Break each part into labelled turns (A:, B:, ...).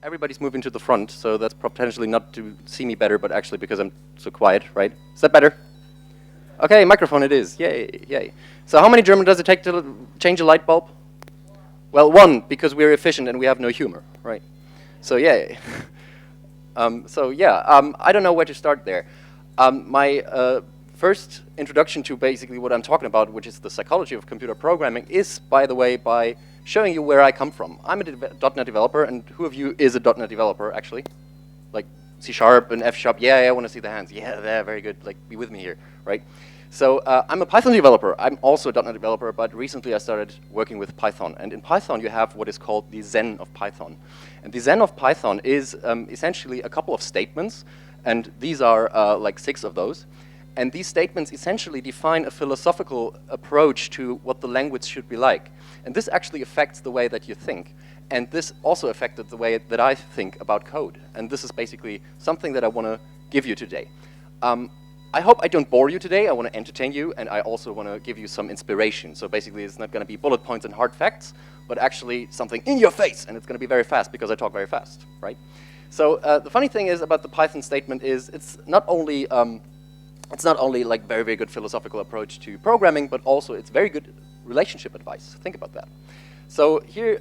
A: everybody's moving to the front, so that's potentially not to see me better, but actually because I'm so quiet, right? Is that better? Okay, microphone it is. Yay, yay. So how many German does it take to change a light bulb? Well, one, because we're efficient and we have no humor, right? So yay. I don't know where to start there. My first introduction to basically what I'm talking about, which is the psychology of computer programming, is, by the way, by showing you where I come from. I'm a .NET developer, and who of you is a .NET developer, actually? Like C# and F#, yeah, I want to see the hands. Yeah, they're very good, like, be with me here, right? So I'm a Python developer. I'm also a .NET developer, but recently I started working with Python. And in Python, you have what is called the Zen of Python. And the Zen of Python is essentially a couple of statements, and these are like 6 of those. And these statements essentially define a philosophical approach to what the language should be like. And this actually affects the way that you think. And this also affected the way that I think about code. And this is basically something that I want to give you today. I hope I don't bore you today. I want to entertain you, and I also want to give you some inspiration. So basically, it's not going to be bullet points and hard facts, but actually something in your face, and it's going to be very fast because I talk very fast, right? So the funny thing is about the Python statement is it's not only like very, very good philosophical approach to programming, but also it's very good relationship advice. Think about that. So here,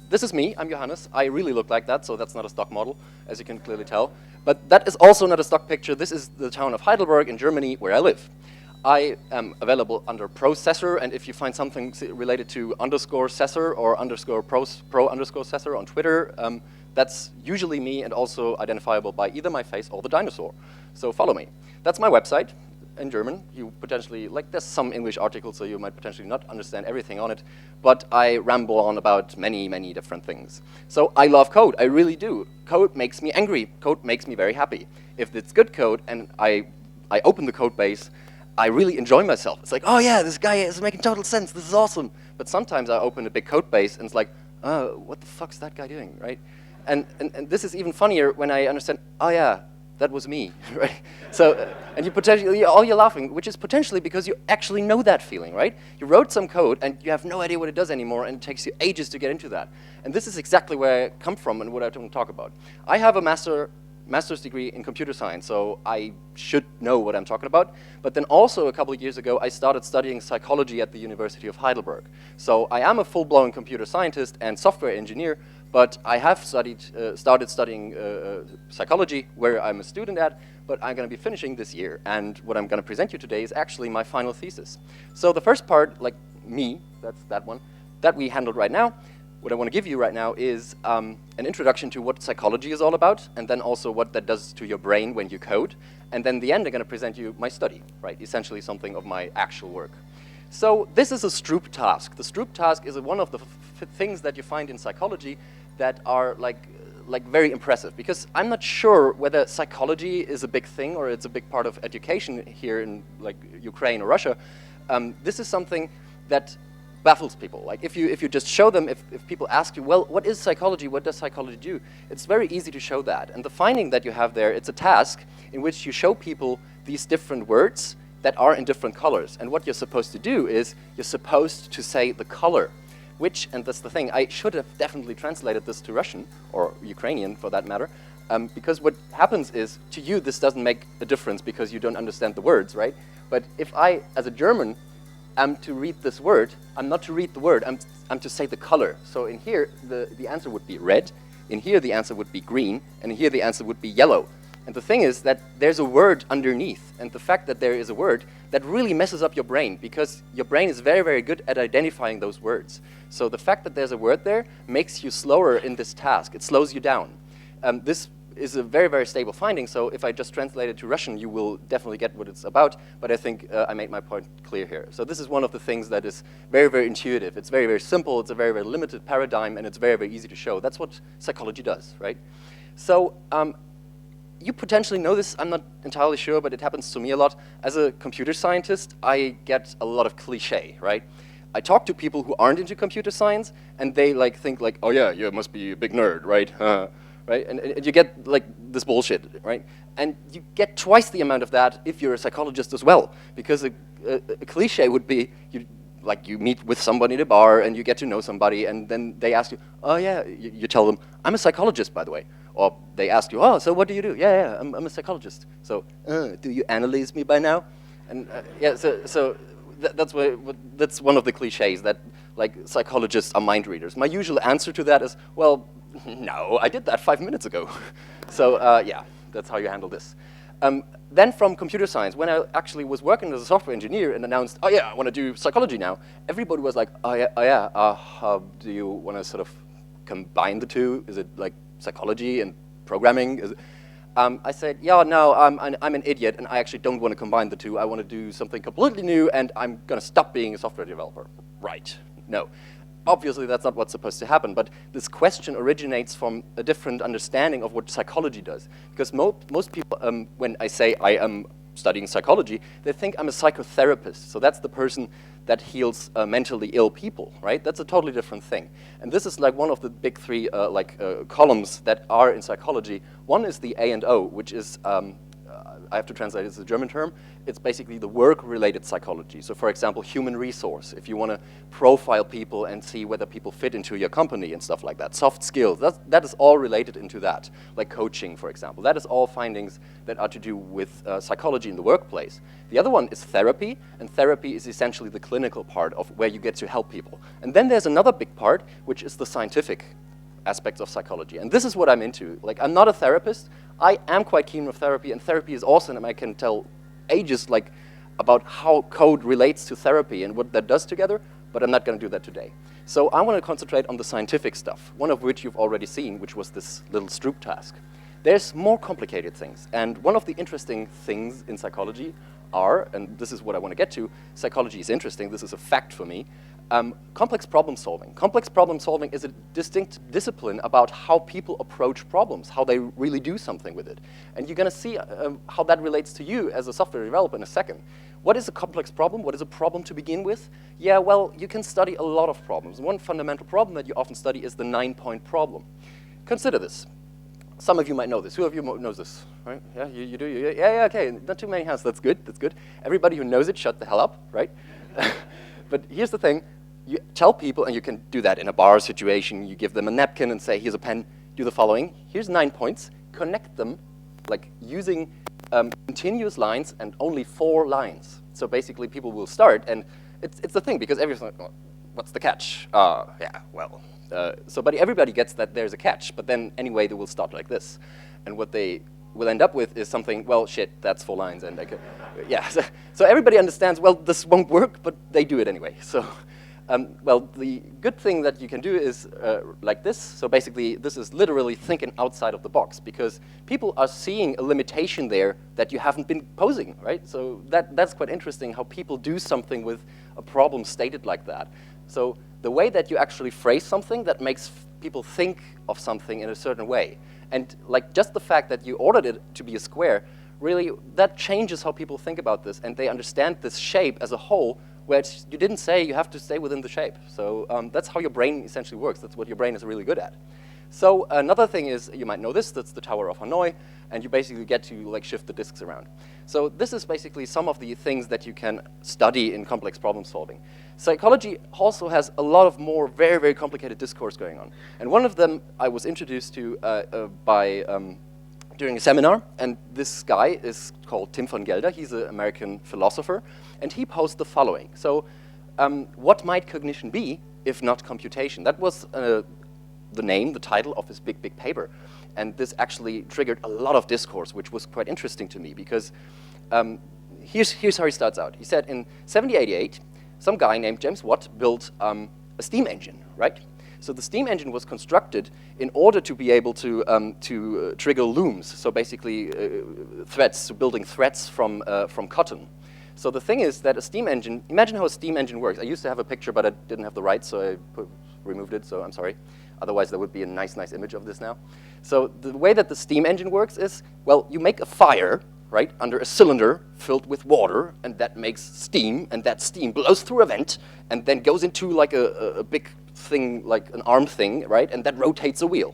A: this is me. I'm Johannes. I really look like that, so that's not a stock model, as you can clearly tell. But that is also not a stock picture. This is the town of Heidelberg in Germany, where I live. I am available under processor, and if you find something related to _sessor or _pro_sessor on Twitter, that's usually me and also identifiable by either my face or the dinosaur. So follow me. That's my website in German. You potentially, like, there's some English articles, so you might potentially not understand everything on it, but I ramble on about many, many different things. So I love code, I really do. Code makes me angry, code makes me very happy. If it's good code and I open the code base, I really enjoy myself. It's like, oh yeah, this guy is making total sense, this is awesome. But sometimes I open a big code base and it's like, oh, what the fuck's that guy doing, right? And this is even funnier when I understand, oh yeah, that was me, right? So, and you potentially, oh, you're laughing, which is potentially because you actually know that feeling, right? You wrote some code and you have no idea what it does anymore, and it takes you ages to get into that. And this is exactly where I come from and what I want to talk about. I have a master's degree in computer science, so I should know what I'm talking about. But then also a couple of years ago, I started studying psychology at the University of Heidelberg. So I am a full-blown computer scientist and software engineer, but I have started studying psychology, where I'm a student at, but I'm going to be finishing this year. And what I'm going to present you today is actually my final thesis. So the first part, like me, that's that one, that we handled right now, what I want to give you right now is an introduction to what psychology is all about, and then also what that does to your brain when you code. And then in the end, I'm going to present you my study, right? Essentially something of my actual work. So this is a Stroop task. The Stroop task is one of the things that you find in psychology that are like very impressive, because I'm not sure whether psychology is a big thing or it's a big part of education here in like Ukraine or Russia. This is something that baffles people. Like if you just show them, if people ask you, well, what is psychology? What does psychology do? It's very easy to show that. And the finding that you have there, it's a task in which you show people these different words that are in different colors. And what you're supposed to do is you're supposed to say the color, which, and that's the thing, I should have definitely translated this to Russian, or Ukrainian for that matter, because what happens is, to you, this doesn't make a difference because you don't understand the words, right? But if I, as a German, am to read this word, I'm not to read the word, I'm to say the color. So in here, the answer would be red, in here the answer would be green, and in here the answer would be yellow. And the thing is that there's a word underneath, and the fact that there is a word, that really messes up your brain, because your brain is very, very good at identifying those words. So the fact that there's a word there makes you slower in this task. It slows you down. This is a very, very stable finding, so if I just translate it to Russian, you will definitely get what it's about, but I think I made my point clear here. So this is one of the things that is very, very intuitive. It's very, very simple, it's a very, very limited paradigm, and it's very, very easy to show. That's what psychology does, right? So you potentially know this, I'm not entirely sure, but it happens to me a lot. As a computer scientist, I get a lot of cliche, right? I talk to people who aren't into computer science, and they think like, oh yeah, you must be a big nerd, right? Right? And you get like this bullshit, right? And you get twice the amount of that if you're a psychologist as well, because a cliche would be, like you meet with somebody in a bar and you get to know somebody, and then they ask you, oh yeah, you tell them, I'm a psychologist, by the way. Or they ask you, oh, so what do you do? Yeah, I'm a psychologist. So, do you analyze me by now? And yeah, so that's one of the cliches, that like psychologists are mind readers. My usual answer to that is, well, no, I did that 5 minutes ago. So yeah, that's how you handle this. Then from computer science, when I actually was working as a software engineer and announced, oh yeah, I want to do psychology now, everybody was like, oh yeah, how do you want to sort of combine the two? Is it like psychology and programming? I said, yeah, no, I'm an idiot, and I actually don't want to combine the two. I want to do something completely new, and I'm going to stop being a software developer. Right. No. Obviously, that's not what's supposed to happen, but this question originates from a different understanding of what psychology does. Because most people, when I say I am studying psychology, they think I'm a psychotherapist. So that's the person that heals mentally ill people, right? That's a totally different thing. And this is like one of the big three columns that are in psychology. One is the A and O, which is, I have to translate it as a German term. It's basically the work-related psychology. So for example, human resource, if you want to profile people and see whether people fit into your company and stuff like that. Soft skills, that is all related into that. Like coaching, for example. That is all findings that are to do with psychology in the workplace. The other one is therapy, and therapy is essentially the clinical part of where you get to help people. And then there's another big part, which is the scientific aspects of psychology. And this is what I'm into. Like, I'm not a therapist. I am quite keen with therapy, and therapy is awesome, and I can tell ages like about how code relates to therapy and what that does together, but I'm not going to do that today. So I want to concentrate on the scientific stuff, one of which you've already seen, which was this little Stroop task. There's more complicated things, and one of the interesting things in psychology are, and this is what I want to get to, psychology is interesting, this is a fact for me, complex problem solving. Complex problem solving is a distinct discipline about how people approach problems, how they really do something with it. And you're going to see how that relates to you as a software developer in a second. What is a complex problem? What is a problem to begin with? Yeah, well, you can study a lot of problems. One fundamental problem that you often study is the 9-point problem. Consider this. Some of you might know this. Who of you knows this? Right? Yeah, you do? Yeah, okay. Not too many hands. That's good. That's good. Everybody who knows it, shut the hell up, right? But here's the thing. You tell people, and you can do that in a bar situation, you give them a napkin and say, here's a pen, do the following. Here's 9 points. Connect them, like using continuous lines and only 4 lines. So basically people will start, and it's the thing, because everyone's like, oh, what's the catch? Yeah, well. But everybody gets that there's a catch, but then anyway they will start like this. And what they will end up with is something, well, shit, that's 4 lines. And yeah, so everybody understands, well, this won't work, but they do it anyway. So. Well, the good thing that you can do is like this. So basically, this is literally thinking outside of the box, because people are seeing a limitation there that you haven't been posing, right? So that's quite interesting, how people do something with a problem stated like that. So the way that you actually phrase something, that makes people think of something in a certain way. And like just the fact that you ordered it to be a square, really, that changes how people think about this, and they understand this shape as a whole, where you didn't say you have to stay within the shape. So that's how your brain essentially works. That's what your brain is really good at. So another thing is, you might know this, that's the Tower of Hanoi, and you basically get to like shift the disks around. So this is basically some of the things that you can study in complex problem solving. Psychology also has a lot of more very, very complicated discourse going on. And one of them I was introduced to during a seminar, and this guy is called Tim von Gelder. He's an American philosopher, and he posed the following. So what might cognition be if not computation? That was the name, the title of his big paper. And this actually triggered a lot of discourse, which was quite interesting to me, because here's how he starts out. He said in 1788, some guy named James Watt built a steam engine, right? So the steam engine was constructed in order to be able to trigger looms. So basically threads, so building threads from cotton. So the thing is that a steam engine, imagine how a steam engine works. I used to have a picture, but I didn't have the rights, so I removed it, so I'm sorry. Otherwise there would be a nice image of this now. So the way that the steam engine works is, well, you make a fire, right, under a cylinder filled with water, and that makes steam, and that steam blows through a vent, and then goes into like a big thing, like an arm thing, right, and that rotates a wheel.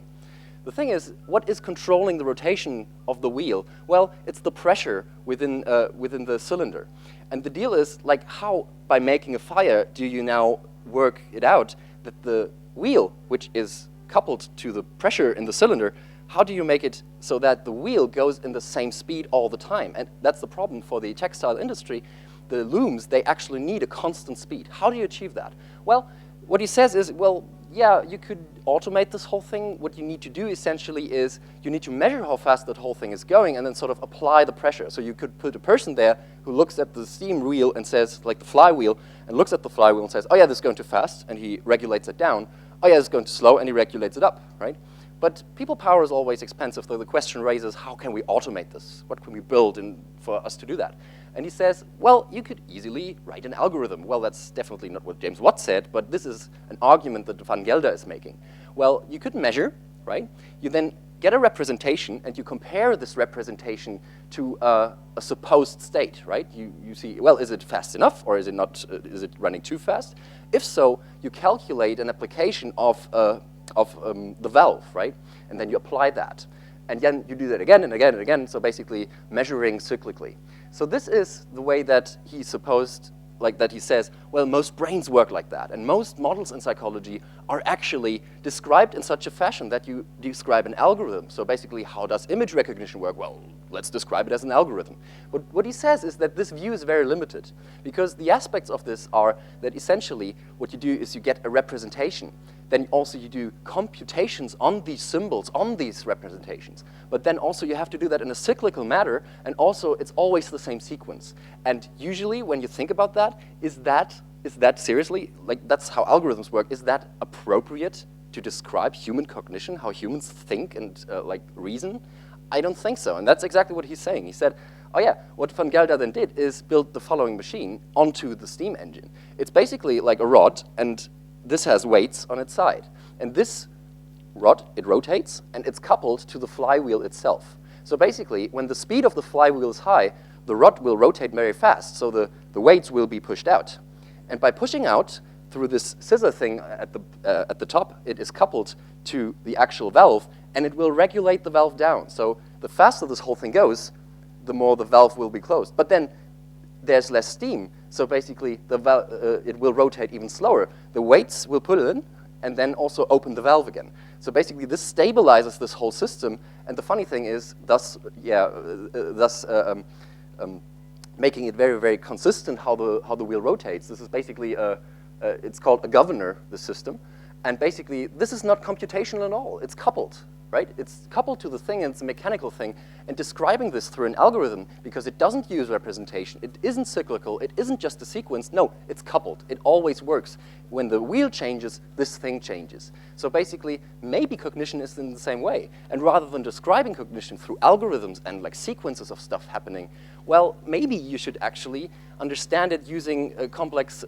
A: The thing is, what is controlling the rotation of the wheel? Well, it's the pressure within the cylinder. And the deal is, like, how, by making a fire, do you now work it out that the wheel, which is coupled to the pressure in the cylinder, how do you make it so that the wheel goes in the same speed all the time? And that's the problem for the textile industry. The looms, they actually need a constant speed. How do you achieve that? Well, what he says is, well, yeah, you could automate this whole thing. What you need to do essentially is you need to measure how fast that whole thing is going and then sort of apply the pressure. So you could put a person there who looks at the steam wheel and says, like the flywheel, and looks at the flywheel and says, oh yeah, this is going too fast, and he regulates it down. Oh yeah, it's going too slow, and he regulates it up, right? But people power is always expensive, so the question raises, how can we automate this? What can we build for us to do that? And he says, well, you could easily write an algorithm. Well, that's definitely not what James Watt said, but this is an argument that Van Gelder is making. Well, you could measure, right? You then get a representation, and you compare this representation to a supposed state, right? You see, well, is it fast enough, or is it not? Is it running too fast? If so, you calculate an application of the valve, right? And then you apply that. And then you do that again and again and again, so basically measuring cyclically. So this is the way that he supposed, like that he says, well, most brains work like that. And most models in psychology are actually described in such a fashion that you describe an algorithm. So basically, how does image recognition work? Well, let's describe it as an algorithm. But what he says is that this view is very limited, because the aspects of this are that essentially what you do is you get a representation. Then also you do computations on these symbols, on these representations. But then also you have to do that in a cyclical manner, and also it's always the same sequence. And usually when you think about that, is that seriously, like that's how algorithms work, is that appropriate to describe human cognition, how humans think and like reason? I don't think so, and that's exactly what he's saying. He said, oh yeah, what Van Gelder then did is build the following machine onto the steam engine. It's basically like a rod, and this has weights on its side. And this rod, it rotates, and it's coupled to the flywheel itself. So basically, when the speed of the flywheel is high, the rod will rotate very fast, so the weights will be pushed out. And by pushing out through this scissor thing at the top, it is coupled to the actual valve, and it will regulate the valve down. So the faster this whole thing goes, the more the valve will be closed. But then there's less steam, so basically it will rotate even slower. The weights will pull it in, and then also open the valve again. So basically this stabilizes this whole system, and the funny thing is, thus making it very, very consistent how the wheel rotates. This is basically, it's called a governor, the system, and basically this is not computational at all, it's coupled. Right? It's coupled to the thing, and it's a mechanical thing, and describing this through an algorithm, because it doesn't use representation, it isn't cyclical, it isn't just a sequence, no, it's coupled. It always works. When the wheel changes, this thing changes. So basically, maybe cognition is in the same way, and rather than describing cognition through algorithms and like sequences of stuff happening, well, maybe you should actually understand it using complex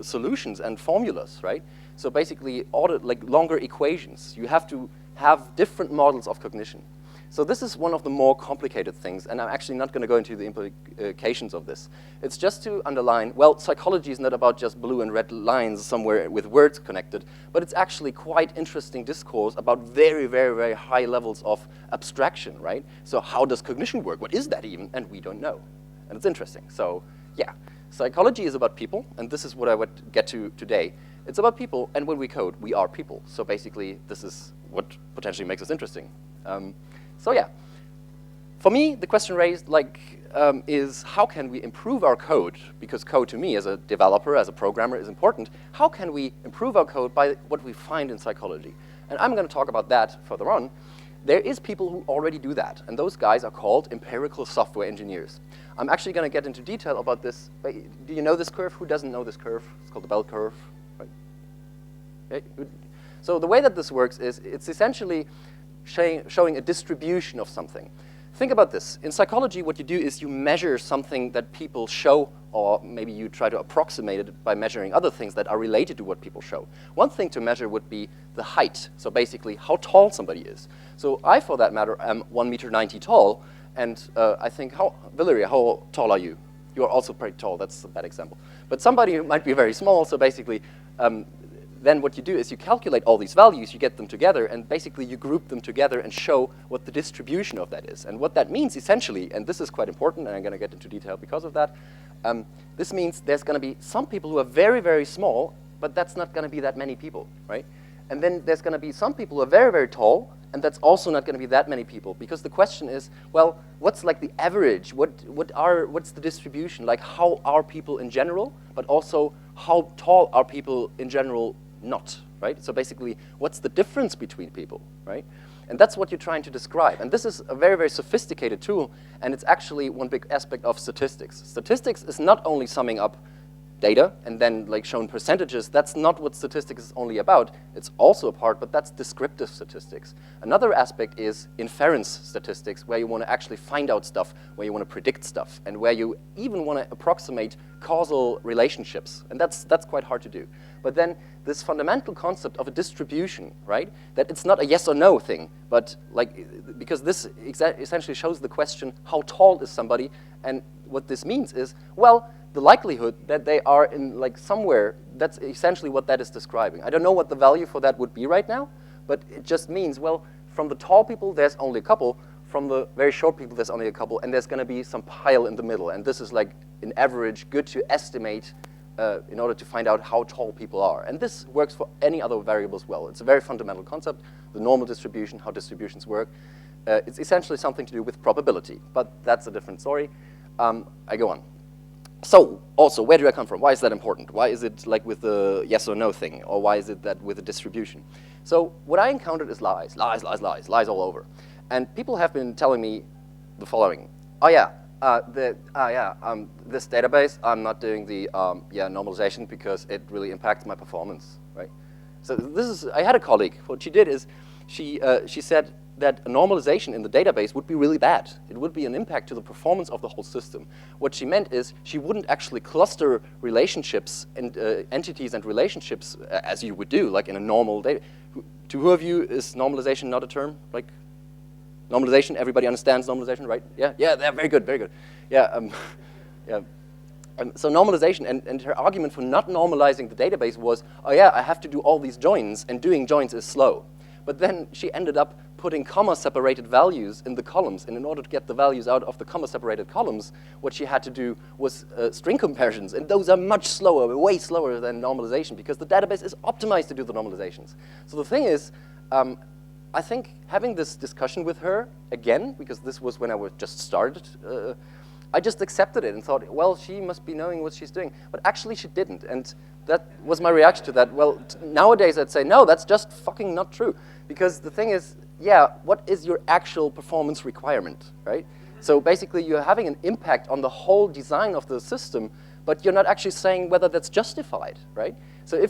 A: solutions and formulas, right? So basically, like longer equations. You have to have different models of cognition. So this is one of the more complicated things, and I'm actually not going to go into the implications of this. It's just to underline, well, psychology is not about just blue and red lines somewhere with words connected, but it's actually quite interesting discourse about very, very, very high levels of abstraction, right? So how does cognition work? What is that even? And we don't know. And it's interesting. So yeah, psychology is about people, and this is what I would get to today. It's about people, and when we code, we are people. So basically, this is what potentially makes us interesting. So yeah, for me, the question raised is how can we improve our code? Because code to me, as a developer, as a programmer, is important. How can we improve our code by what we find in psychology? And I'm going to talk about that further on. There is people who already do that, and those guys are called empirical software engineers. I'm actually going to get into detail about this. Do you know this curve? Who doesn't know this curve? It's called the bell curve. Right? Okay. So the way that this works is it's essentially showing a distribution of something. Think about this. In psychology, what you do is you measure something that people show, or maybe you try to approximate it by measuring other things that are related to what people show. One thing to measure would be the height, so basically how tall somebody is. So I, for that matter, am 1.90 meters tall, and I think, Valeria, how tall are you? You are also pretty tall, that's a bad example. But somebody who might be very small, so basically, then what you do is you calculate all these values, you get them together, and basically you group them together and show what the distribution of that is. And what that means essentially, and this is quite important, and I'm going to get into detail because of that, this means there's going to be some people who are very, very small, but that's not going to be that many people, right? And then there's going to be some people who are very, very tall, and that's also not going to be that many people, because the question is, well, what's like the average? What's the distribution? Like, how are people in general, but also how tall are people in general not, right? So basically, what's the difference between people, right? And that's what you're trying to describe. And this is a very, very sophisticated tool, and it's actually one big aspect of statistics. Statistics is not only summing up data and then like shown percentages. That's not what statistics is only about. It's also a part, but that's descriptive statistics. Another aspect is inference statistics, where you want to actually find out stuff, where you want to predict stuff, and where you even want to approximate causal relationships. And that's quite hard to do. But then this fundamental concept of a distribution, right? That it's not a yes or no thing, but like, because this essentially shows the question, how tall is somebody? And what this means is, well, the likelihood that they are in like somewhere, that's essentially what that is describing. I don't know what the value for that would be right now, but it just means, well, from the tall people, there's only a couple. From the very short people, there's only a couple. And there's going to be some pile in the middle. And this is like, an average, good to estimate in order to find out how tall people are. And this works for any other variable as well. It's a very fundamental concept, the normal distribution, how distributions work. It's essentially something to do with probability, but that's a different story. I go on. So, also, where do I come from? Why is that important? Why is it like with the yes or no thing? Or why is it that with the distribution? So, what I encountered is lies all over. And people have been telling me the following. Oh yeah, this database, I'm not doing the normalization because it really impacts my performance, right? So this is, I had a colleague, what she did is, she said that a normalization in the database would be really bad. It would be an impact to the performance of the whole system. What she meant is she wouldn't actually cluster relationships and entities and relationships as you would do, like in a normal data. To who of you is normalization not a term? Like normalization, everybody understands normalization, right? Yeah, very good. Yeah, so normalization, and her argument for not normalizing the database was, oh yeah, I have to do all these joins, and doing joins is slow. But then she ended up putting comma-separated values in the columns, and in order to get the values out of the comma-separated columns, what she had to do was string comparisons, and those are much slower, way slower than normalization, because the database is optimized to do the normalizations. So the thing is, I think having this discussion with her, again, because this was when I was just started, I just accepted it and thought, well, she must be knowing what she's doing. But actually she didn't, and that was my reaction to that. Well, nowadays I'd say, no, that's just fucking not true. Because the thing is, yeah, what is your actual performance requirement, right? So basically you're having an impact on the whole design of the system, but you're not actually saying whether that's justified, right? So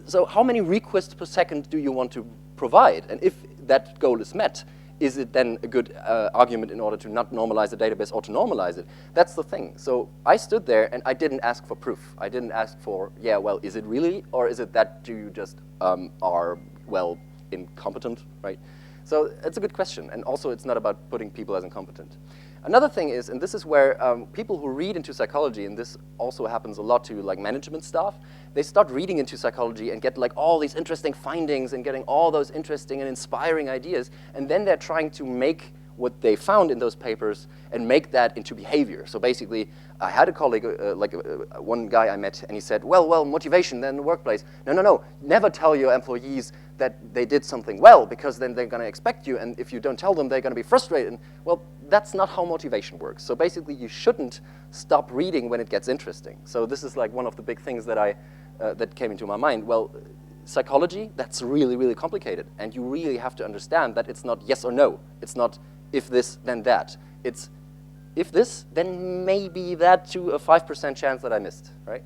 A: so how many requests per second do you want to provide? And if that goal is met, is it then a good argument in order to not normalize the database or to normalize it? That's the thing. So I stood there and I didn't ask for proof. I didn't ask for, yeah, well, is it really? Or is it that you just are, well, incompetent, right? So it's a good question. And also it's not about putting people as incompetent. Another thing is, and this is where people who read into psychology, and this also happens a lot to like management staff, they start reading into psychology and get like all these interesting findings and getting all those interesting and inspiring ideas, and then they're trying to make what they found in those papers and make that into behavior. So basically, I had a colleague, one guy I met, and he said, well, motivation in the workplace. No, never tell your employees that they did something well, because then they're going to expect you, and if you don't tell them, they're going to be frustrated. And, well, that's not how motivation works. So basically, you shouldn't stop reading when it gets interesting. So this is like one of the big things that that came into my mind. Well, psychology, that's really, really complicated, and you really have to understand that it's not yes or no. It's not if this, then that. It's if this, then maybe that to a 5% chance that I missed, right?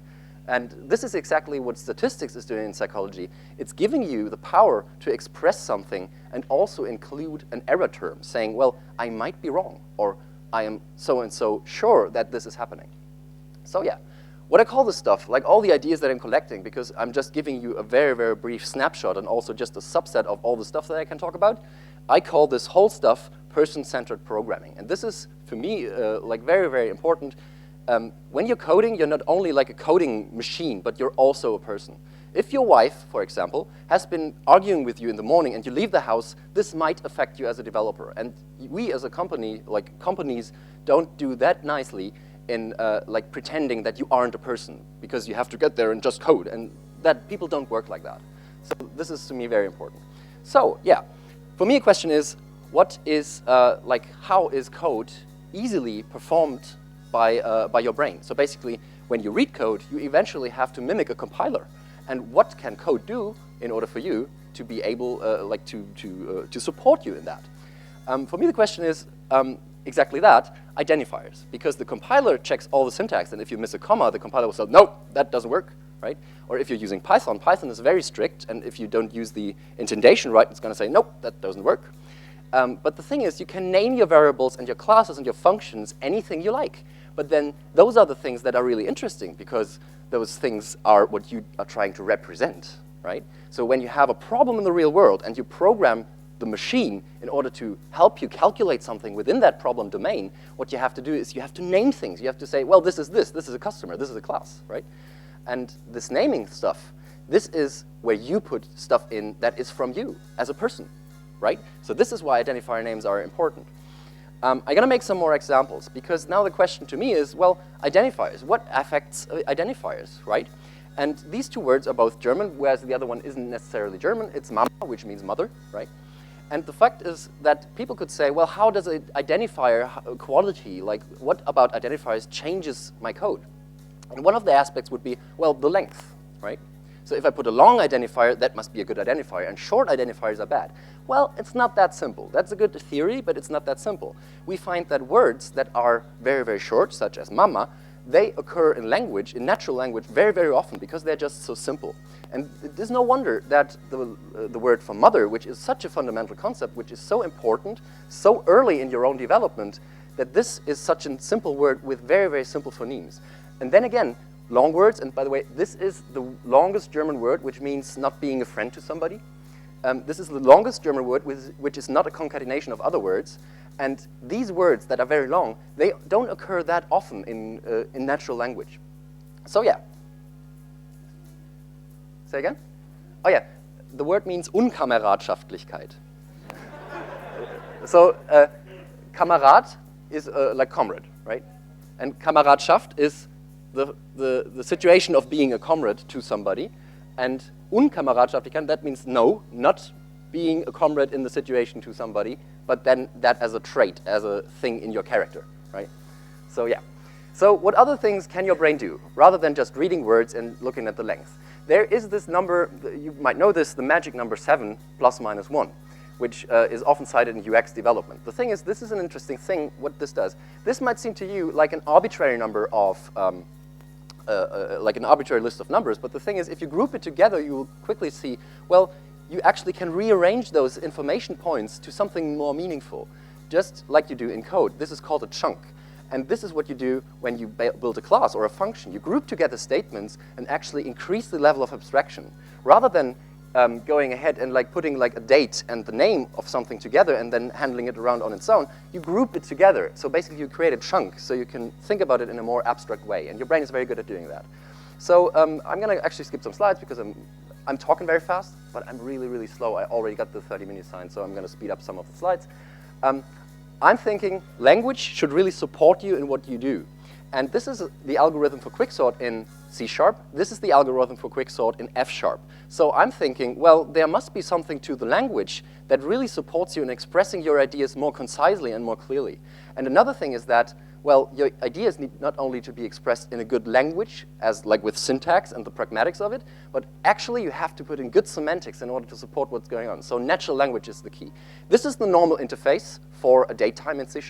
A: And this is exactly what statistics is doing in psychology. It's giving you the power to express something and also include an error term, saying, well, I might be wrong, or I am so-and-so sure that this is happening. So yeah, what I call this stuff, like all the ideas that I'm collecting, because I'm just giving you a very, very brief snapshot and also just a subset of all the stuff that I can talk about, I call this whole stuff person-centered programming. And this is, for me, like very, very important. When you're coding, you're not only like a coding machine, but you're also a person. If your wife, for example, has been arguing with you in the morning and you leave the house, this might affect you as a developer. And we as a company, like companies, don't do that nicely in like pretending that you aren't a person because you have to get there and just code. And that people don't work like that. So this is to me very important. So yeah, for me a question is, what is, like how is code easily performed by your brain? So basically, when you read code, you eventually have to mimic a compiler. And what can code do in order for you to be able, like to support you in that? For me, the question is exactly that, identifiers. Because the compiler checks all the syntax, and if you miss a comma, the compiler will say, no, that doesn't work, right? Or if you're using Python, Python is very strict, and if you don't use the indentation right, it's going to say, nope, that doesn't work. But the thing is, you can name your variables and your classes and your functions anything you like. But then those are the things that are really interesting because those things are what you are trying to represent, right? So when you have a problem in the real world and you program the machine in order to help you calculate something within that problem domain, what you have to do is you have to name things. You have to say, well, this is a customer, this is a class, right? And this naming stuff, this is where you put stuff in that is from you as a person, right? So this is why identifier names are important. I'm going to make some more examples because now the question to me is, well, identifiers. What affects identifiers, right? And these two words are both German, whereas the other one isn't necessarily German. It's Mama, which means mother, right? And the fact is that people could say, well, how does an identifier quality, like what about identifiers changes my code? And one of the aspects would be, well, the length, right? So if I put a long identifier, that must be a good identifier, and short identifiers are bad. Well, it's not that simple. That's a good theory, but it's not that simple. We find that words that are very, very short, such as mama, they occur in language, in natural language, very, very often because they're just so simple. And it is no wonder that the word for mother, which is such a fundamental concept, which is so important, so early in your own development, that this is such a simple word with very, very simple phonemes. And then again, long words, and by the way, this is the longest German word, which means not being a friend to somebody. This is the longest German word, which is not a concatenation of other words. And these words that are very long, they don't occur that often in natural language. So yeah. Say again? Oh yeah, the word means Unkameradschaftlichkeit. So Kamerad is like comrade, right? And Kameradschaft is the situation of being a comrade to somebody, and Unkameradschaftlichkeit, that means no, not being a comrade in the situation to somebody, but then that as a trait, as a thing in your character, right? So yeah. So what other things can your brain do, rather than just reading words and looking at the length? There is this number, you might know this, the magic number 7 plus minus 1, which is often cited in UX development. The thing is, this is an interesting thing, what this does. This might seem to you like an arbitrary number of like an arbitrary list of numbers, but the thing is, if you group it together, you will quickly see, well, you actually can rearrange those information points to something more meaningful, just like you do in code. This is called a chunk. And this is what you do when you build a class or a function. You group together statements and actually increase the level of abstraction. Rather than going ahead and like putting like a date and the name of something together and then handling it around on its own, you group it together. So basically you create a chunk so you can think about it in a more abstract way. And your brain is very good at doing that. So I'm going to actually skip some slides because I'm talking very fast, but I'm really, really slow. I already got the 30-minute sign, so I'm going to speed up some of the slides. I'm thinking language should really support you in what you do. And this is the algorithm for quicksort in C#. This is the algorithm for quicksort in F#. So I'm thinking, well, there must be something to the language that really supports you in expressing your ideas more concisely and more clearly. And another thing is that, well, your ideas need not only to be expressed in a good language, as like with syntax and the pragmatics of it, but actually you have to put in good semantics in order to support what's going on. So natural language is the key. This is the normal interface for a datetime in C#,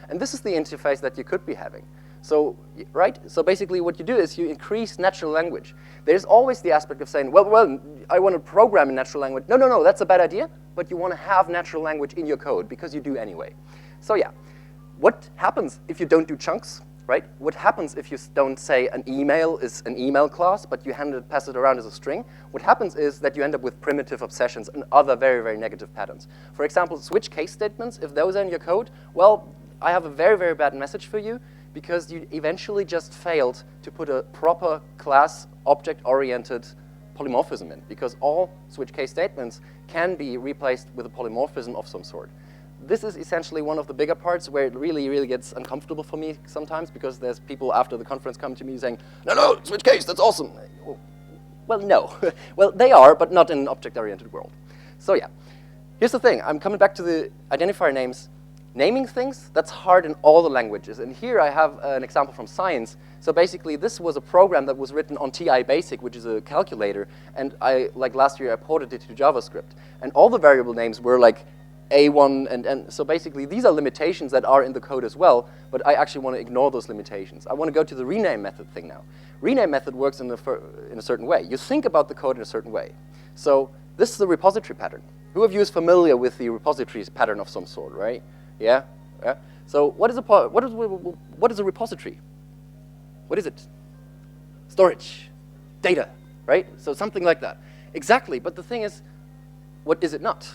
A: and this is the interface that you could be having. So, right? So basically what you do is you increase natural language. There's always the aspect of saying, well, I want to program in natural language. No, that's a bad idea, but you want to have natural language in your code because you do anyway. So yeah, what happens if you don't do chunks, right? What happens if you don't say an email is an email class, but you pass it around as a string? What happens is that you end up with primitive obsessions and other very, very negative patterns. For example, switch case statements, if those are in your code, well, I have a very, very bad message for you, because you eventually just failed to put a proper class, object-oriented polymorphism in, because all switch case statements can be replaced with a polymorphism of some sort. This is essentially one of the bigger parts where it really, really gets uncomfortable for me sometimes, because there's people after the conference come to me saying, no, switch case, that's awesome. Well, no. Well, they are, but not in an object-oriented world. So yeah, here's the thing. I'm coming back to the identifier names. Naming things, that's hard in all the languages. And here I have an example from science. So basically, this was a program that was written on TI Basic, which is a calculator. And like last year, I ported it to JavaScript. And all the variable names were like A1, and so basically, these are limitations that are in the code as well, but I actually want to ignore those limitations. I want to go to the rename method thing now. Rename method works in a certain way. You think about the code in a certain way. So this is the repository pattern. Who of you is familiar with the repository pattern of some sort, right? Yeah? Yeah? So what is a repository? What is it? Storage, data, right? So something like that. Exactly, but the thing is, what is it not?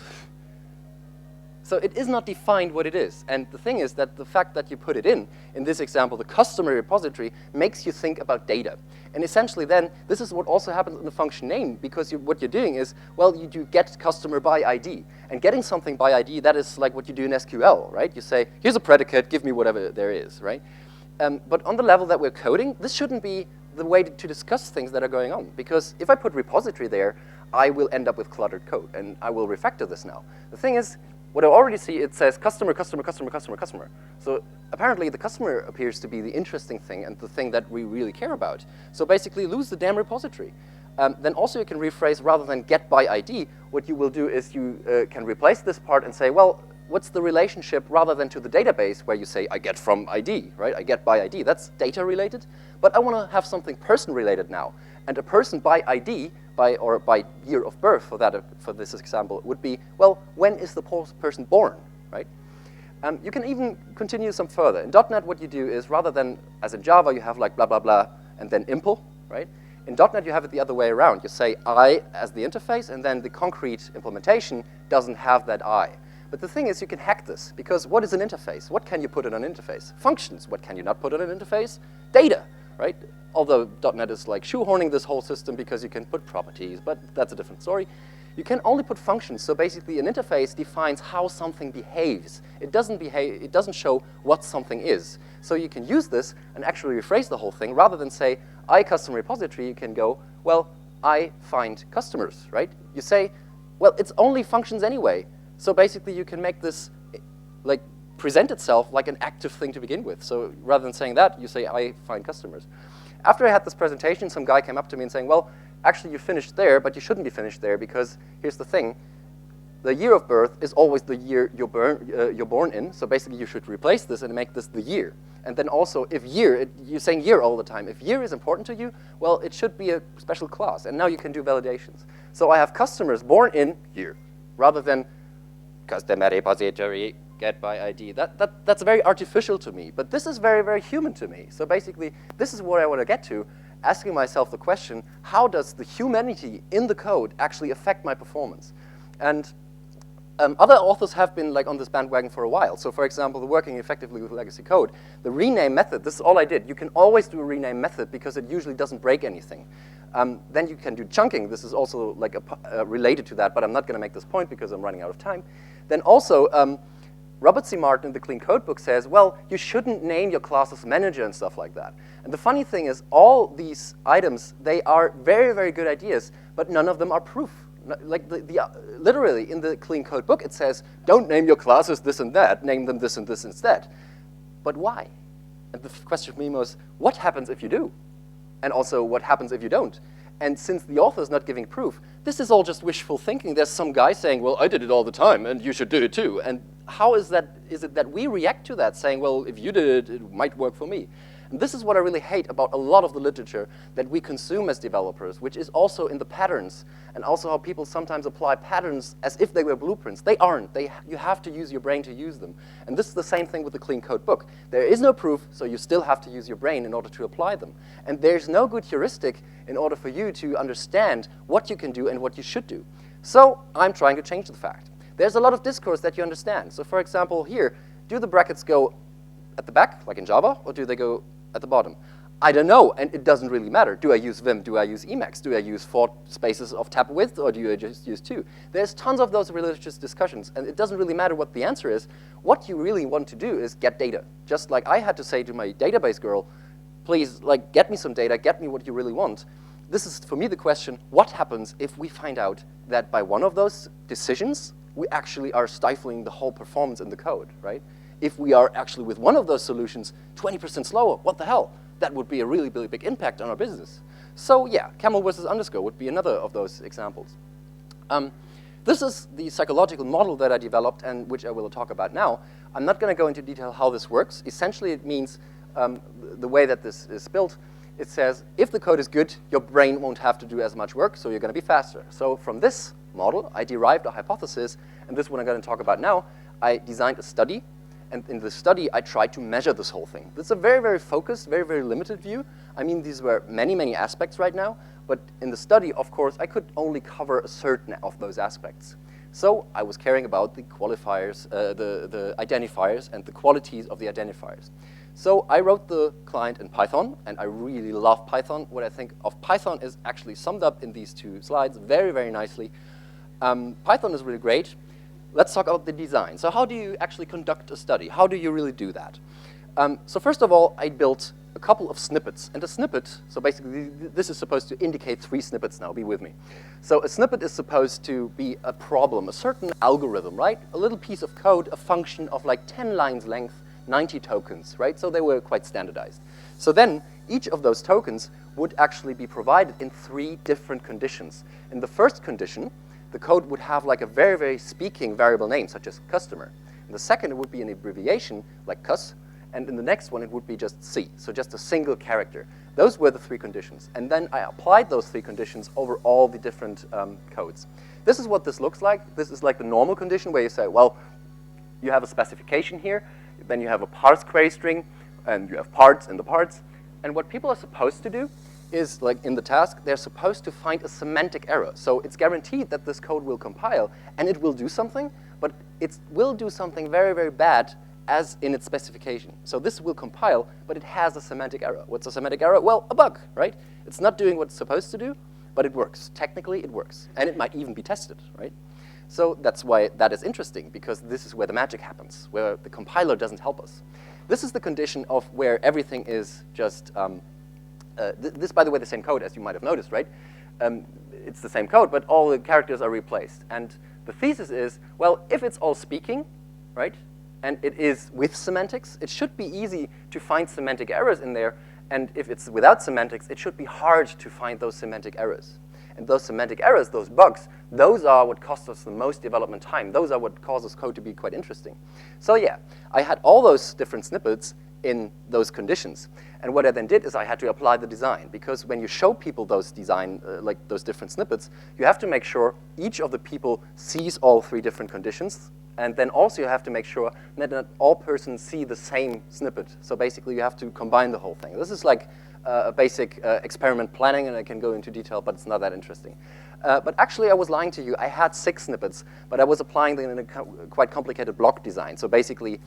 A: So it is not defined what it is. And the thing is that the fact that you put it in this example, the customer repository, makes you think about data. And essentially then, this is what also happens in the function name, because what you're doing is, well, you do get customer by ID. And getting something by ID, that is like what you do in SQL, right? You say, here's a predicate, give me whatever there is, right? But on the level that we're coding, this shouldn't be the way to discuss things that are going on. Because if I put repository there, I will end up with cluttered code. And I will refactor this now. The thing is, what I already see, it says customer, customer, customer, customer, customer. So apparently the customer appears to be the interesting thing and the thing that we really care about. So basically lose the damn repository. Then also you can rephrase, rather than get by ID, what you will do is you can replace this part and say, well, what's the relationship rather than to the database where you say, I get from ID, right? I get by ID, that's data related. But I want to have something person related now. And a person by ID, or by year of birth for this example, would be, well, when is the person born, right? You can even continue some further. In .NET, what you do is, rather than, as in Java, you have like blah, blah, blah, and then impl, right? In .NET, you have it the other way around. You say I as the interface, and then the concrete implementation doesn't have that I. But the thing is, you can hack this, because what is an interface? What can you put in an interface? Functions. What can you not put in an interface? Data, right? Although .NET is like shoehorning this whole system because you can put properties, but that's a different story. You can only put functions, so basically an interface defines how something behaves. It doesn't show what something is. So you can use this and actually rephrase the whole thing. Rather than say, I custom repository, you can go, well, I find customers, right? You say, well, it's only functions anyway. So basically you can make this like present itself like an active thing to begin with. So rather than saying that, you say, I find customers. After I had this presentation, some guy came up to me and saying, well, actually you finished there, but you shouldn't be finished there, because here's the thing. The year of birth is always the year you're born in, so basically you should replace this and make this the year. And then also, if year, you're saying year all the time. If year is important to you, well, it should be a special class, and now you can do validations. So I have customers born in year, rather than customer repository, get by ID. That's very artificial to me, but this is very, very human to me. So basically, this is what I want to get to, asking myself the question, how does the humanity in the code actually affect my performance? And other authors have been like on this bandwagon for a while. So for example, the working effectively with legacy code, the rename method, this is all I did. You can always do a rename method because it usually doesn't break anything. Then you can do chunking. This is also like related to that, but I'm not going to make this point because I'm running out of time. Then also, Robert C. Martin in the Clean Code book says, well, you shouldn't name your classes manager and stuff like that. And the funny thing is, all these items, they are very, very good ideas, but none of them are proof. Like literally, in the Clean Code book, it says, don't name your classes this and that, name them this and this instead. But why? And the question for me was, what happens if you do? And also, what happens if you don't? And since the author is not giving proof, this is all just wishful thinking. There's some guy saying, well, I did it all the time, and you should do it too. And how is it that we react to that, saying, well, if you did it, it might work for me? And this is what I really hate about a lot of the literature that we consume as developers, which is also in the patterns, and also how people sometimes apply patterns as if they were blueprints. They aren't. You have to use your brain to use them. And this is the same thing with the Clean Code book. There is no proof, so you still have to use your brain in order to apply them. And there's no good heuristic in order for you to understand what you can do and what you should do. So I'm trying to change the fact. There's a lot of discourse that you understand. So for example, here, do the brackets go at the back, like in Java, or do they go at the bottom? I don't know, and it doesn't really matter. Do I use Vim? Do I use Emacs? Do I use 4 spaces of tab width, or do I just use 2? There's tons of those religious discussions, and it doesn't really matter what the answer is. What you really want to do is get data. Just like I had to say to my database girl, please, like, get me some data, get me what you really want. This is, for me, the question, what happens if we find out that by one of those decisions, we actually are stifling the whole performance in the code, right? If we are actually, with one of those solutions, 20% slower, what the hell? That would be a really, really big impact on our business. So yeah, camel versus underscore would be another of those examples. This is the psychological model that I developed and which I will talk about now. I'm not going to go into detail how this works. Essentially, it means the way that this is built, it says, if the code is good, your brain won't have to do as much work, so you're going to be faster. So from this model, I derived a hypothesis, and this one I'm going to talk about now. I designed a study. And in the study, I tried to measure this whole thing. This is a very, very focused, very, very limited view. I mean, these were many, many aspects right now. But in the study, of course, I could only cover a certain of those aspects. So I was caring about the qualifiers, the identifiers, and the qualities of the identifiers. So I wrote the client in Python, and I really love Python. What I think of Python is actually summed up in these 2 slides very, very nicely. Python is really great. Let's talk about the design. So how do you actually conduct a study? How do you really do that? So first of all, I built a couple of snippets. And a snippet, so basically this is supposed to indicate 3 snippets now, be with me. So a snippet is supposed to be a problem, a certain algorithm, right? A little piece of code, a function of like 10 lines length, 90 tokens, right? So they were quite standardized. So then each of those tokens would actually be provided in 3 different conditions. In the first condition, the code would have like a very, very speaking variable name, such as customer. In the second, it would be an abbreviation, like cus. And in the next one, it would be just C, so just a single character. Those were the 3 conditions. And then I applied those 3 conditions over all the different codes. This is what this looks like. This is like the normal condition where you say, well, you have a specification here, then you have a parse query string, and you have parts in the parts. And what people are supposed to do is, like in the task, they're supposed to find a semantic error. So it's guaranteed that this code will compile, and it will do something, but it will do something very, very bad as in its specification. So this will compile, but it has a semantic error. What's a semantic error? Well, a bug, right? It's not doing what it's supposed to do, but it works. Technically, it works. And it might even be tested, right? So that's why that is interesting, because this is where the magic happens, where the compiler doesn't help us. This is the condition of where everything is just this, by the way, the same code, as you might have noticed, right? It's the same code, but all the characters are replaced. And the thesis is, well, if it's all speaking, right, and it is with semantics, it should be easy to find semantic errors in there. And if it's without semantics, it should be hard to find those semantic errors. And those semantic errors, those bugs, those are what cost us the most development time. Those are what causes code to be quite interesting. So yeah, I had all those different snippets in those conditions. And what I then did is I had to apply the design, because when you show people those design, like those different snippets, you have to make sure each of the people sees all 3 different conditions. And then also you have to make sure that not all persons see the same snippet. So basically you have to combine the whole thing. This is like a basic experiment planning, and I can go into detail, but it's not that interesting. But actually I was lying to you. I had 6 snippets, but I was applying them in a quite complicated block design. So basically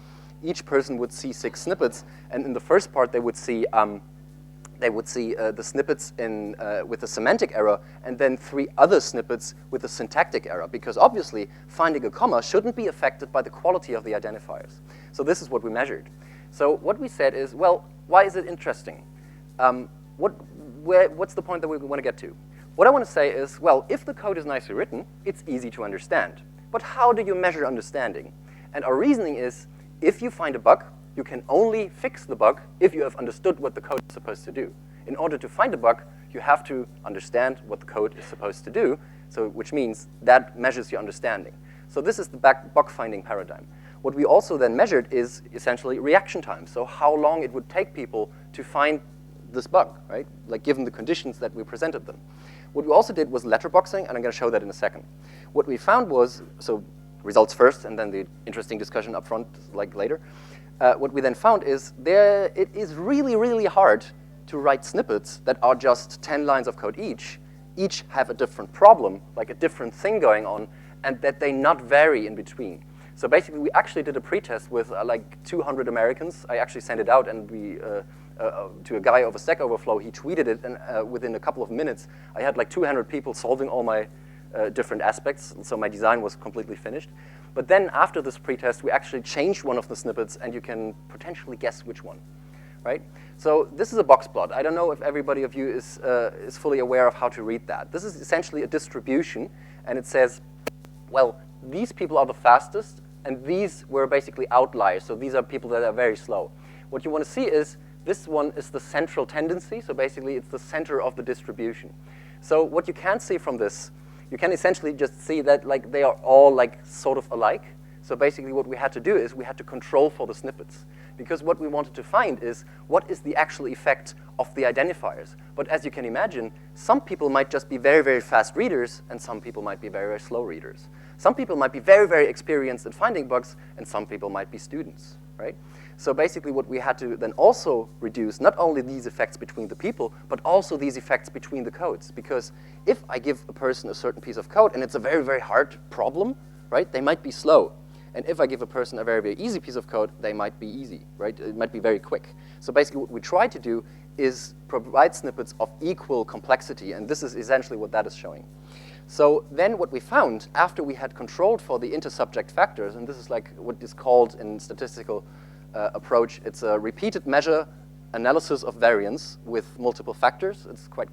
A: each person would see 6 snippets, and in the first part they would see the snippets with a semantic error, and then 3 other snippets with a syntactic error, because obviously finding a comma shouldn't be affected by the quality of the identifiers. So this is what we measured. So what we said is, well, why is it interesting? What's the point that we want to get to? What I want to say is, well, if the code is nicely written, it's easy to understand. But how do you measure understanding? And our reasoning is, if you find a bug, you can only fix the bug if you have understood what the code is supposed to do. In order to find a bug, you have to understand what the code is supposed to do, so which means that measures your understanding. So this is the bug finding paradigm. What we also then measured is essentially reaction time, so how long it would take people to find this bug, right? Like given the conditions that we presented them. What we also did was letterboxing, and I'm going to show that in a second. What we found was, so results first, and then the interesting discussion up front, like later. What we then found is it is really, really hard to write snippets that are just 10 lines of code each have a different problem, like a different thing going on, and that they not vary in between. So basically, we actually did a pretest with like 200 Americans. I actually sent it out, and we to a guy over Stack Overflow. He tweeted it, and within a couple of minutes, I had like 200 people solving all my different aspects, so my design was completely finished. But then after this pretest, we actually changed one of the snippets, and you can potentially guess which one, right? So this is a box plot. I don't know if everybody of you is fully aware of how to read that. This is essentially a distribution, and it says, well, these people are the fastest, and these were basically outliers. So these are people that are very slow. What you want to see is this one is the central tendency. So basically, it's the center of the distribution. So what you can see from this, you can essentially just see that like they are all like sort of alike. So basically, what we had to do is we had to control for the snippets. Because what we wanted to find is what is the actual effect of the identifiers. But as you can imagine, some people might just be very, very fast readers, and some people might be very, very slow readers. Some people might be very, very experienced in finding bugs, and some people might be students, right? So basically what we had to then also reduce, not only these effects between the people, but also these effects between the codes. Because if I give a person a certain piece of code, and it's a very, very hard problem, right, they might be slow. And if I give a person a very, very easy piece of code, they might be easy, right? It might be very quick. So basically what we try to do is provide snippets of equal complexity, and this is essentially what that is showing. So then what we found, after we had controlled for the intersubject factors, and this is like what is called in statistical approach, it's a repeated measure analysis of variance with multiple factors. It's quite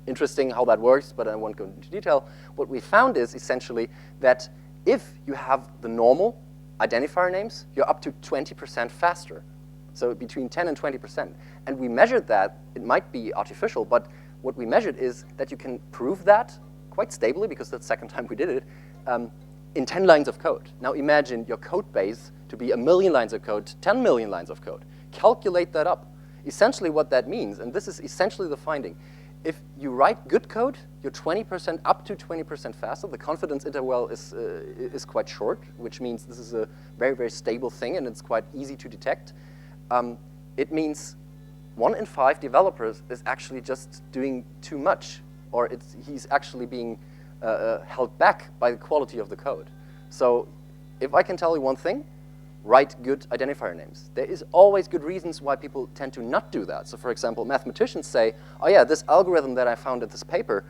A: interesting how that works, but I won't go into detail. What we found is essentially that if you have the normal identifier names, you're up to 20% faster. So between 10 and 20%. And we measured that. It might be artificial, but what we measured is that you can prove that quite stably, because that's the second time we did it, in 10 lines of code. Now imagine your code base to be 1 million lines of code, 10 million lines of code. Calculate that up. Essentially what that means, and this is essentially the finding, if you write good code, you're 20%, up to 20% faster. The confidence interval is quite short, which means this is a very, very stable thing, and it's quite easy to detect. It means 1 in 5 developers is actually just doing too much, or he's actually being held back by the quality of the code. So if I can tell you one thing, write good identifier names. There is always good reasons why people tend to not do that. So for example, mathematicians say, oh yeah, this algorithm that I found in this paper,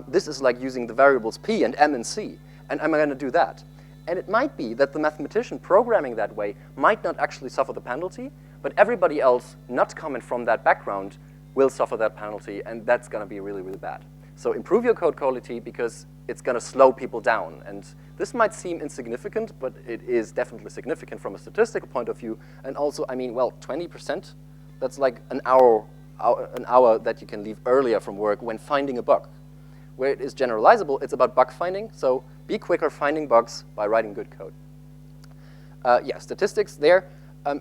A: this is like using the variables p and m and c, and I'm going to do that. And it might be that the mathematician programming that way might not actually suffer the penalty, but everybody else not coming from that background will suffer that penalty, and that's going to be really, really bad. So improve your code quality, because it's going to slow people down. And this might seem insignificant, but it is definitely significant from a statistical point of view. And also, I mean, well, 20%, that's like an hour that you can leave earlier from work when finding a bug. Where it is generalizable, it's about bug finding. So be quicker finding bugs by writing good code. Yeah, statistics there.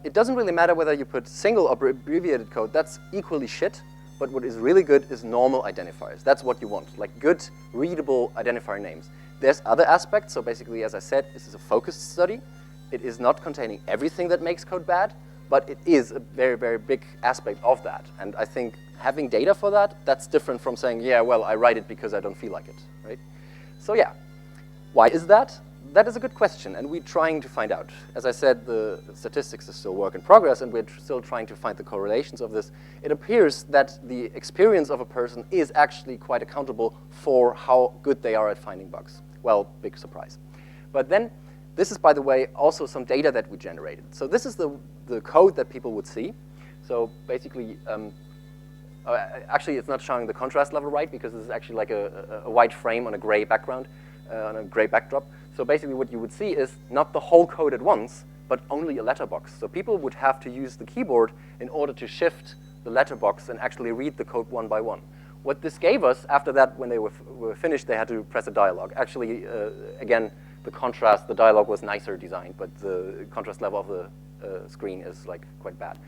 A: It doesn't really matter whether you put single or abbreviated code. That's equally shit. But what is really good is normal identifiers. That's what you want, like good, readable identifier names. There's other aspects. So basically, as I said, this is a focused study. It is not containing everything that makes code bad, but it is a very, very big aspect of that. And I think having data for that, that's different from saying, yeah, well, I write it because I don't feel like it, right? So yeah, why is that? That is a good question, and we're trying to find out. As I said, the statistics is still work in progress, and we're still trying to find the correlations of this. It appears that the experience of a person is actually quite accountable for how good they are at finding bugs. Well, big surprise. But then, this is, by the way, also some data that we generated. So this is the code that people would see. So basically, actually, it's not showing the contrast level right, because this is actually like a white frame on a gray background, on a gray backdrop. So basically what you would see is not the whole code at once, but only a letterbox. So people would have to use the keyboard in order to shift the letterbox and actually read the code one by one. What this gave us, after that, when they were finished, they had to press a dialog. Actually, again, the contrast, the dialog was nicer designed, but the contrast level of the screen is like quite bad.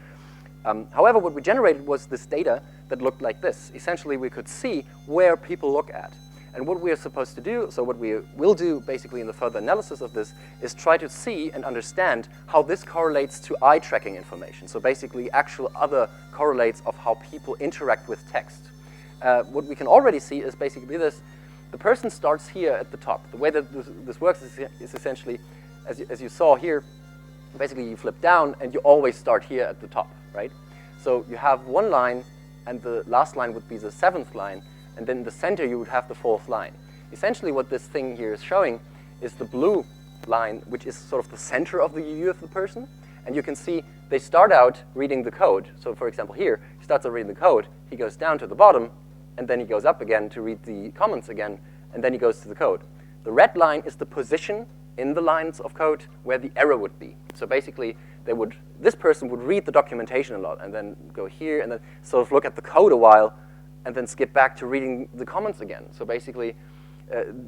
A: However, what we generated was this data that looked like this. Essentially, we could see where people look at. And what we are supposed to do, so what we will do basically in the further analysis of this, is try to see and understand how this correlates to eye tracking information. So basically actual other correlates of how people interact with text. What we can already see is basically this. The person starts here at the top. The way that this works is essentially, as you saw here, basically you flip down and you always start here at the top, right? So you have one line, and the last line would be the 7th line, and then in the center you would have the 4th line. Essentially what this thing here is showing is the blue line, which is sort of the center of the view of the person. And you can see they start out reading the code. So for example here, he starts out reading the code, he goes down to the bottom, and then he goes up again to read the comments again, and then he goes to the code. The red line is the position in the lines of code where the error would be. So basically, this person would read the documentation a lot, and then go here, and then sort of look at the code a while, and then skip back to reading the comments again. So basically,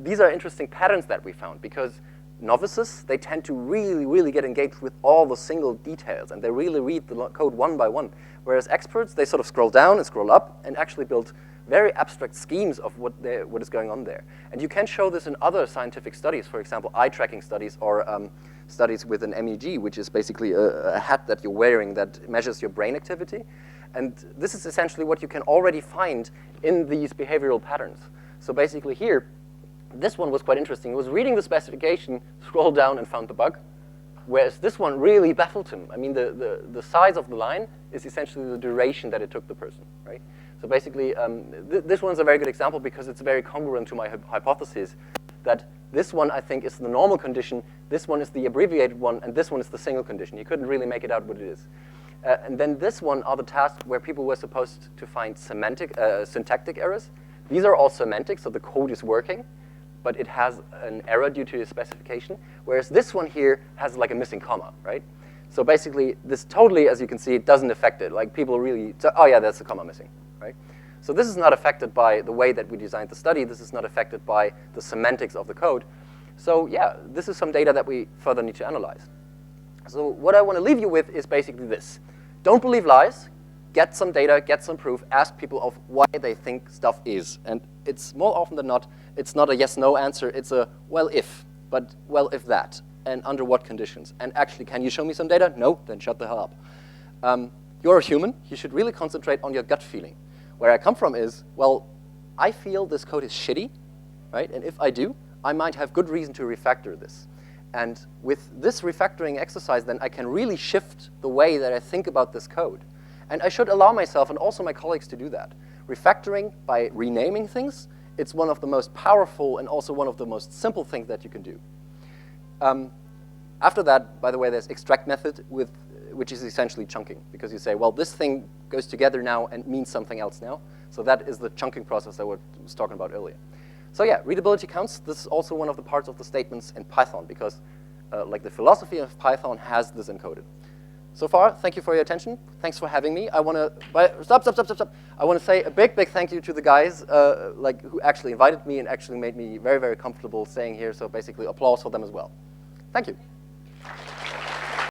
A: these are interesting patterns that we found, because novices, they tend to really get engaged with all the single details, and they really read the code one by one. Whereas experts, they sort of scroll down and scroll up and actually build very abstract schemes of what is going on there. And you can show this in other scientific studies, for example, eye tracking studies, or studies with an MEG, which is basically a hat that you're wearing that measures your brain activity. And this is essentially what you can already find in these behavioral patterns. So basically here, this one was quite interesting. He was reading the specification, scrolled down and found the bug, whereas this one really baffled him. I mean, the size of the line is essentially the duration that it took the person, right? So basically, this one's a very good example because it's very congruent to my hypothesis that this one, I think, is the normal condition, this one is the abbreviated one, and this one is the single condition. He couldn't really make it out what it is. And then this one are the tasks where people were supposed to find syntactic errors. These are all semantic, so the code is working, but it has an error due to a specification, whereas this one here has like a missing comma, right? So basically, this totally, as you can see, it doesn't affect it. Like people really, oh yeah, that's a comma missing, right? So this is not affected by the way that we designed the study. This is not affected by the semantics of the code. So yeah, this is some data that we further need to analyze. So what I want to leave you with is basically this. Don't believe lies. Get some data, get some proof, ask people of why they think stuff is. And it's more often than not, it's not a yes-no answer. It's a well if, but well if that, and under what conditions. And actually, can you show me some data? No, then shut the hell up. You're a human. You should really concentrate on your gut feeling. Where I come from is, well, I feel this code is shitty, right? And if I do, I might have good reason to refactor this. And with this refactoring exercise, then I can really shift the way that I think about this code. And I should allow myself and also my colleagues to do that. Refactoring by renaming things, it's one of the most powerful and also one of the most simple things that you can do. After that, by the way, there's extract method, which is essentially chunking, because you say, well, this thing goes together now and means something else now. So that is the chunking process that I was talking about earlier. So yeah, readability counts. This is also one of the parts of the statements in Python, because like the philosophy of Python has this encoded. So far, thank you for your attention. Thanks for having me. I want to stop. I want to say a big thank you to the guys who actually invited me and actually made me very comfortable staying here. So basically, applause for them as well. Thank you.